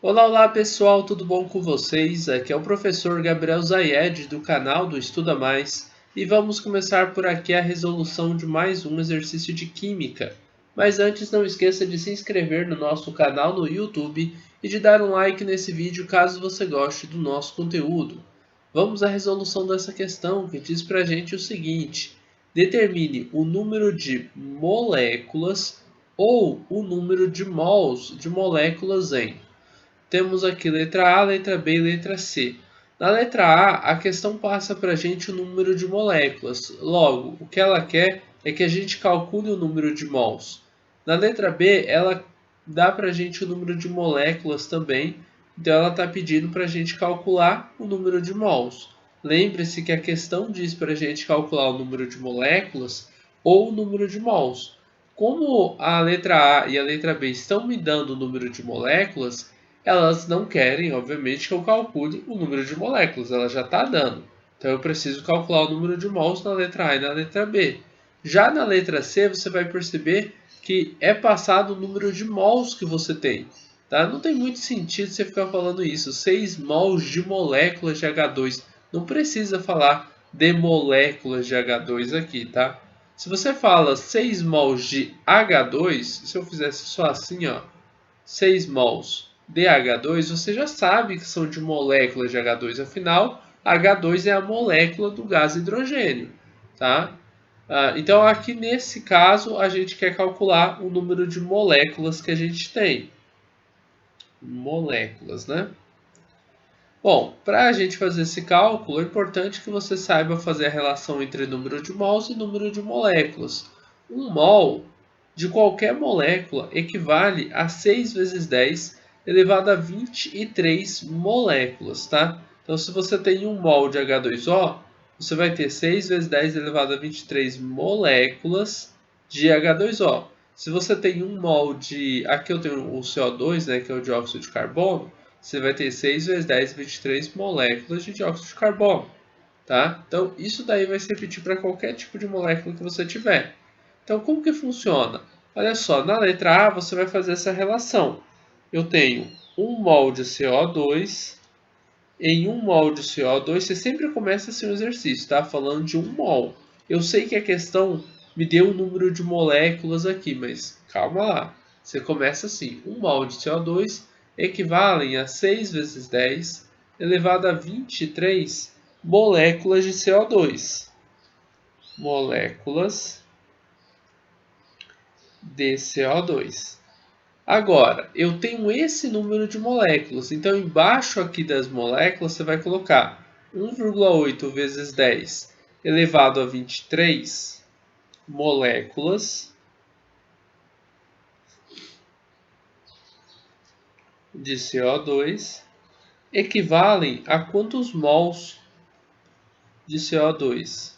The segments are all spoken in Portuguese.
Olá, olá pessoal, tudo bom com vocês? Aqui é o professor Gabriel Zayed do canal do Estuda Mais e vamos começar por aqui a resolução de mais um exercício de Química. Mas antes não esqueça de se inscrever no nosso canal no YouTube e de dar um like nesse vídeo caso você goste do nosso conteúdo. Vamos à resolução dessa questão que diz pra gente o seguinte: determine o número de moléculas ou o número de mols de moléculas em. Temos aqui letra A, letra B e letra C. Na letra A, a questão passa para a gente o número de moléculas. Logo, o que ela quer é que a gente calcule o número de mols. Na letra B, ela dá para a gente o número de moléculas também. Então, ela está pedindo para a gente calcular o número de mols. Lembre-se que a questão diz para a gente calcular o número de moléculas ou o número de mols. Como a letra A e a letra B estão me dando o número de moléculas, elas não querem, obviamente, que eu calcule o número de moléculas, ela já está dando. Então eu preciso calcular o número de mols na letra A e na letra B. Já na letra C, você vai perceber que é passado o número de mols que você tem. Tá? Não tem muito sentido você ficar falando isso. 6 mols de moléculas de H2. Não precisa falar de moléculas de H2 aqui, tá? Se você fala 6 mols de H2, se eu fizesse só assim, ó, 6 mols de H2, você já sabe que são de moléculas de H2, afinal, H2 é a molécula do gás hidrogênio, tá? Então, aqui nesse caso, a gente quer calcular o número de moléculas que a gente tem. Moléculas, né? Bom, para a gente fazer esse cálculo, é importante que você saiba fazer a relação entre número de mols e número de moléculas. Um mol de qualquer molécula equivale a 6 vezes 10 elevado a 23 moléculas, tá? Então, se você tem um mol de H2O, você vai ter 6 vezes 10 elevado a 23 moléculas de H2O. Se você tem um mol de... Aqui eu tenho o CO2, né, que é o dióxido de carbono. Você vai ter 6 vezes 10, 23 moléculas de dióxido de carbono. Tá? Então, isso daí vai se repetir para qualquer tipo de molécula que você tiver. Então, como que funciona? Olha só, na letra A você vai fazer essa relação. Eu tenho 1 mol de CO2. Em 1 mol de CO2, você sempre começa assim o exercício, tá? Falando de 1 mol. Eu sei que a questão me deu o número de moléculas aqui, mas calma lá. Você começa assim, 1 mol de CO2 equivalem a 6 vezes 10 elevado a 23 moléculas de CO2. Moléculas de CO2. Agora, eu tenho esse número de moléculas, então embaixo aqui das moléculas você vai colocar 1,8 vezes 10 elevado a 23 moléculas de CO2 equivalem a quantos mols de CO2?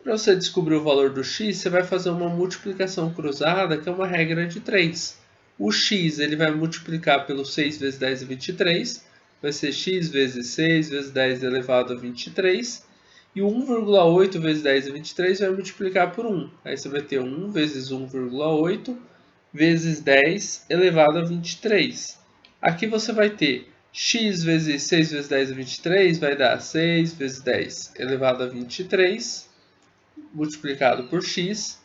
Para você descobrir o valor do x, você vai fazer uma multiplicação cruzada, que é uma regra de 3. O x ele vai multiplicar pelo 6 vezes 10 é 23, vai ser x vezes 6 vezes 10 elevado a 23. E o 1,8 vezes 10 é 23 vai multiplicar por 1. Aí você vai ter 1 vezes 1,8 vezes 10 elevado a 23. Aqui você vai ter x vezes 6 vezes 10 é 23, vai dar 6 vezes 10 elevado a 23, multiplicado por x.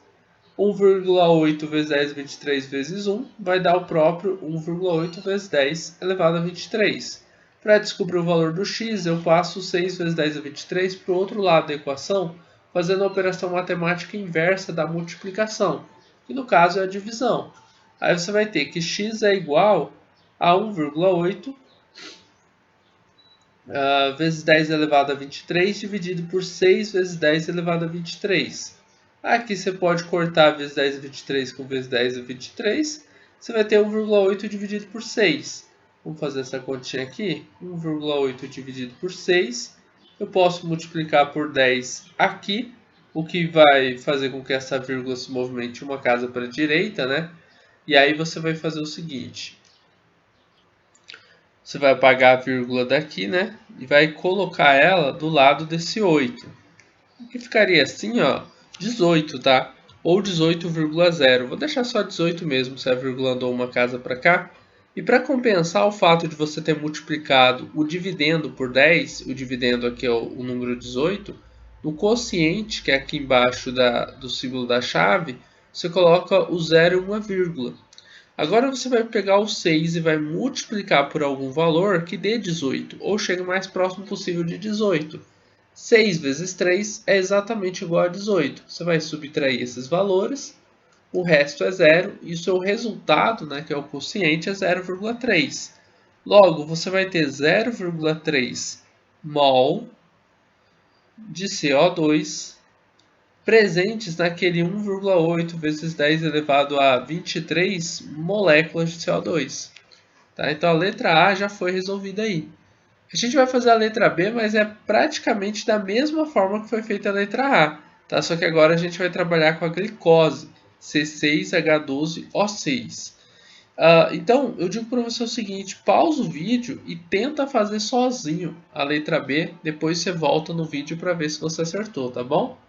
1,8 vezes 10 23 vezes 1 vai dar o próprio 1,8 vezes 10 elevado a 23. Para descobrir o valor do x, eu passo 6 vezes 10 a 23 para o outro lado da equação, fazendo a operação matemática inversa da multiplicação, que no caso é a divisão. Aí você vai ter que x é igual a 1,8 vezes 10 elevado a 23 dividido por 6 vezes 10 elevado a 23. Aqui você pode cortar vezes 10 a 23 com vezes 10 a 23. Você vai ter 1,8 dividido por 6. Vamos fazer essa continha aqui. 1,8 dividido por 6. Eu posso multiplicar por 10 aqui, o que vai fazer com que essa vírgula se movimente uma casa para a direita, né? E aí você vai fazer o seguinte. Você vai apagar a vírgula daqui, né? E vai colocar ela do lado desse 8. O que ficaria assim, ó, 18, tá? Ou 18,0. Vou deixar só 18 mesmo, se a vírgula andou uma casa para cá. E para compensar o fato de você ter multiplicado o dividendo por 10, o dividendo aqui é o número 18, no quociente, que é aqui embaixo do símbolo da chave, você coloca o 0 e uma vírgula. Agora você vai pegar o 6 e vai multiplicar por algum valor que dê 18, ou chegue o mais próximo possível de 18. 6 vezes 3 é exatamente igual a 18. Você vai subtrair esses valores, o resto é zero, e o seu resultado, né, que é o quociente, é 0,3. Logo, você vai ter 0,3 mol de CO2 presentes naquele 1,8 vezes 10 elevado a 23 moléculas de CO2. Tá? Então a letra A já foi resolvida aí. A gente vai fazer a letra B, mas é praticamente da mesma forma que foi feita a letra A. Tá? Só que agora a gente vai trabalhar com a glicose, C6H12O6. Então, eu digo para você o seguinte, pausa o vídeo e tenta fazer sozinho a letra B, depois você volta no vídeo para ver se você acertou, tá bom?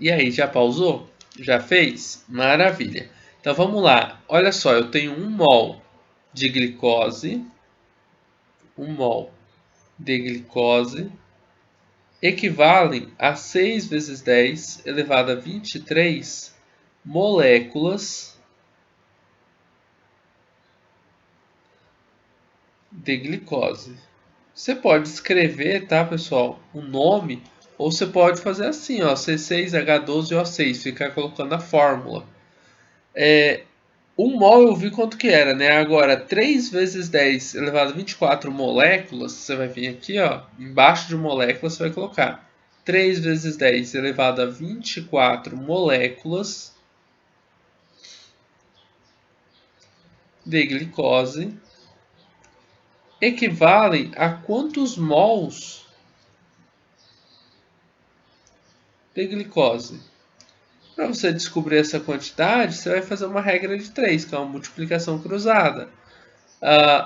E aí, já pausou? Já fez? Maravilha. Então vamos lá. Olha só, eu tenho 1 mol de glicose, 1 mol de glicose equivalem a 6 vezes 10 elevado a 23 moléculas de glicose. Você pode escrever, tá, pessoal, o nome, ou você pode fazer assim, ó, C6H12O6, ficar colocando a fórmula. 1 mol eu vi quanto que era, né? Agora, 3 vezes 10 elevado a 24 moléculas, você vai vir aqui, ó, embaixo de moléculas, você vai colocar 3 vezes 10 elevado a 24 moléculas de glicose equivalem a quantos mols de glicose? Para você descobrir essa quantidade, você vai fazer uma regra de 3, que é uma multiplicação cruzada.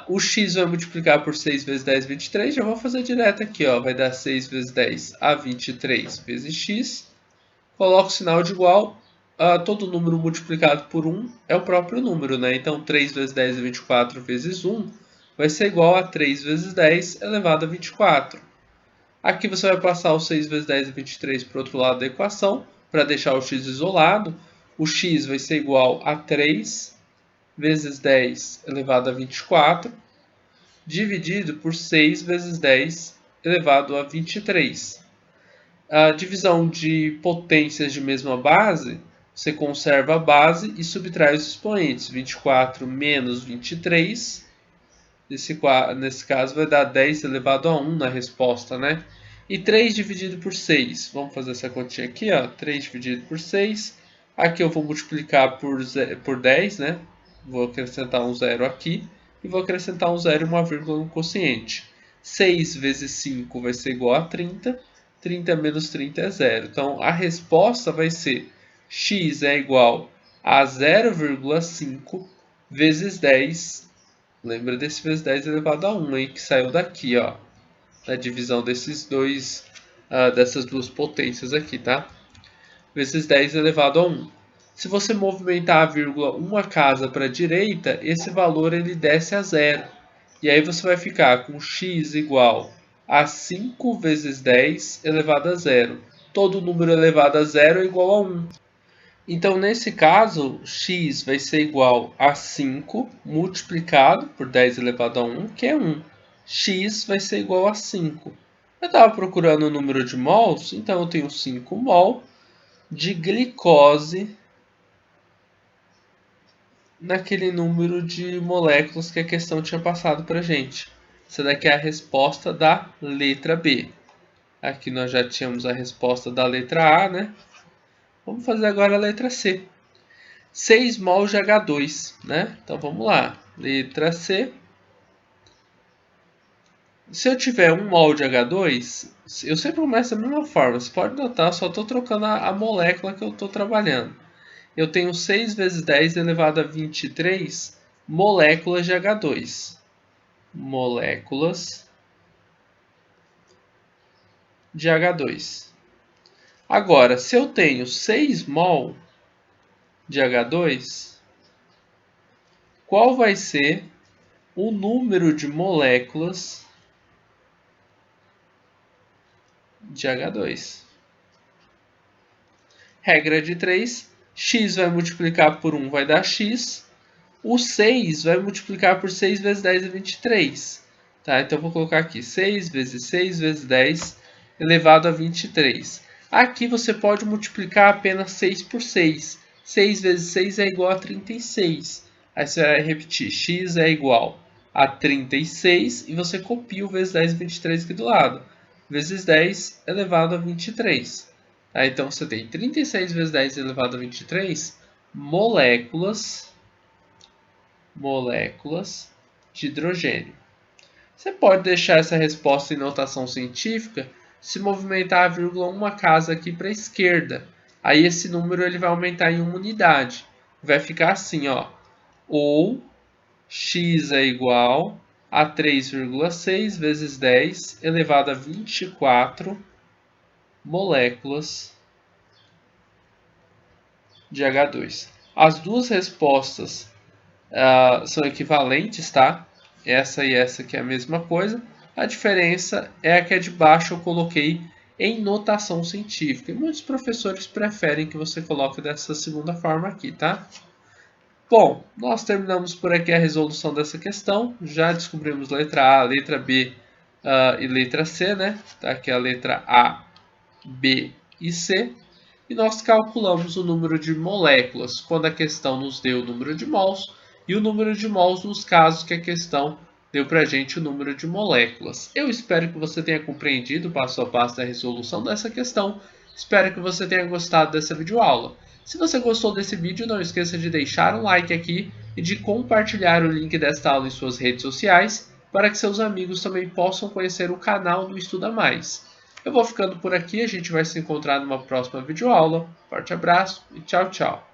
O x vai multiplicar por 6 vezes 10, 23. Já vou fazer direto aqui, ó. Vai dar 6 vezes 10 a 23 vezes x. Coloco o sinal de igual. Todo número multiplicado por 1 é o próprio número, né? Então, 3 vezes 10 é 24 vezes 1 vai ser igual a 3 vezes 10 elevado a 24. Aqui você vai passar o 6 vezes 10 é 23 para o outro lado da equação, para deixar o x isolado. O x vai ser igual a 3 vezes 10 elevado a 24, dividido por 6 vezes 10 elevado a 23. A divisão de potências de mesma base, você conserva a base e subtrai os expoentes. 24 menos 23, nesse caso vai dar 10 elevado a 1 na resposta, né? E 3 dividido por 6, vamos fazer essa continha aqui, ó, 3 dividido por 6. Aqui eu vou multiplicar por 10, né? Vou acrescentar um zero aqui e vou acrescentar um zero e uma vírgula no quociente. 6 vezes 5 vai ser igual a 30, 30 menos 30 é zero. Então a resposta vai ser x é igual a 0,5 vezes 10. Lembra desse vezes 10 elevado a 1 aí que saiu daqui, ó, da divisão dessas duas potências aqui, tá? Vezes 10 elevado a 1. Se você movimentar a vírgula uma casa para a direita, esse valor ele desce a zero. E aí você vai ficar com x igual a 5 vezes 10 elevado a zero. Todo número elevado a zero é igual a 1. Então, nesse caso, x vai ser igual a 5 multiplicado por 10 elevado a 1, que é 1. X vai ser igual a 5. Eu estava procurando o número de mols, então eu tenho 5 mol de glicose naquele número de moléculas que a questão tinha passado para a gente. Essa daqui é a resposta da letra B. Aqui nós já tínhamos a resposta da letra A, né? Vamos fazer agora a letra C. 6 mol de H2, né? Então vamos lá. Letra C. Se eu tiver 1 mol de H2, eu sempre começo da mesma forma. Você pode notar, só estou trocando a molécula que eu estou trabalhando. Eu tenho 6 vezes 10 elevado a 23 moléculas de H2. Moléculas de H2. Agora, se eu tenho 6 mol de H2, qual vai ser o número de moléculas de H2. Regra de 3, x vai multiplicar por 1 vai dar x, o 6 vai multiplicar por 6 vezes 10 é 23. Tá? Então, eu vou colocar aqui 6 vezes 6 vezes 10 elevado a 23. Aqui você pode multiplicar apenas 6 por 6. 6 vezes 6 é igual a 36. Aí você vai repetir, x é igual a 36 e você copia o vezes 10 e 23 aqui do lado. Vezes 10 elevado a 23. Tá? Então, você tem 36 vezes 10 elevado a 23 moléculas de hidrogênio. Você pode deixar essa resposta em notação científica se movimentar a vírgula uma casa aqui para a esquerda. Aí esse número ele vai aumentar em uma unidade. Vai ficar assim, ó. Ou x é igual a 3,6 vezes 10 elevado a 24 moléculas de H2. As duas respostas são equivalentes, tá? Essa e essa aqui é a mesma coisa. A diferença é a que é de baixo eu coloquei em notação científica. E muitos professores preferem que você coloque dessa segunda forma aqui, tá? Bom, nós terminamos por aqui a resolução dessa questão. Já descobrimos letra A, letra B e letra C, né? Tá aqui a letra A, B e C. E nós calculamos o número de moléculas quando a questão nos deu o número de mols e o número de mols nos casos que a questão deu para a gente o número de moléculas. Eu espero que você tenha compreendido o passo a passo da resolução dessa questão. Espero que você tenha gostado dessa videoaula. Se você gostou desse vídeo, não esqueça de deixar um like aqui e de compartilhar o link desta aula em suas redes sociais para que seus amigos também possam conhecer o canal do Estuda Mais. Eu vou ficando por aqui, a gente vai se encontrar numa próxima videoaula. Forte abraço e tchau, tchau!